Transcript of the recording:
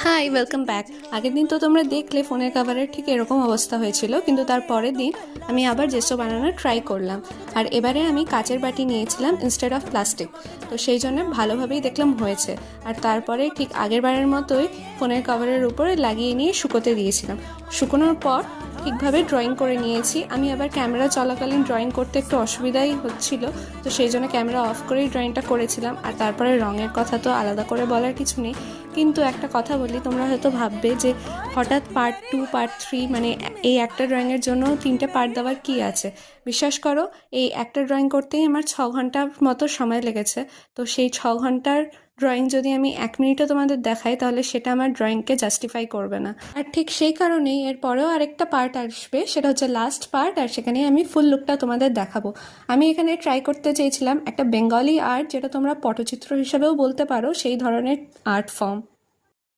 High, welcome back. আগের দিন তো তোমরা দেখলে ফোনের কাভারের ঠিক এরকম অবস্থা হয়েছিল, কিন্তু তার পরের দিন আমি আবার জেসো বানানোর ট্রাই করলাম। আর এবারে আমি কাচের বাটি নিয়েছিলাম ইনস্টেড অফ প্লাস্টিক। তো সেই জন্য ভালোভাবেই দেখলাম হয়েছে। আর তারপরে ঠিক আগের বারের মতোই ফোনের কাভারের উপরে লাগিয়ে নিয়ে শুকোতে দিয়েছিলাম। শুকোনোর পর ঠিকভাবে ড্রয়িং করে নিয়েছি। আমি আবার ক্যামেরা চলাকালীন ড্রয়িং করতে একটু অসুবিধাই হচ্ছিল, তো সেই জন্য ক্যামেরা অফ করেই ড্রয়িংটা করেছিলাম। আর তারপরে রঙের কথা তো আলাদা করে বলার কিছু নেই। কিন্তু একটা কথা বলি, তোমরা হয়তো ভাববে যে হঠাৎ পার্ট 2 পার্ট 3, মানে এই একটা ড্রয়িংয়ের জন্য 3টে পার্ট দেওয়ার কী আছে। বিশ্বাস করো, এই একটা ড্রয়িং করতেই আমার 6 ঘন্টার মতো সময় লেগেছে। তো সেই 6 ঘন্টার ড্রয়িং যদি আমি 1 মিনিটও তোমাদের দেখাই, তাহলে সেটা আমার ড্রয়িংকে জাস্টিফাই করবে না। আর ঠিক সেই কারণেই এরপরেও আরেকটা পার্ট আসবে, সেটা হচ্ছে লাস্ট পার্ট, আর সেখানে আমি ফুল লুকটা তোমাদের দেখাবো। আমি এখানে ট্রাই করতে চেয়েছিলাম একটা বেঙ্গলি আর্ট, যেটা তোমরা পটচিত্র হিসেবেও বলতে পারো, সেই ধরনের আর্ট ফর্ম।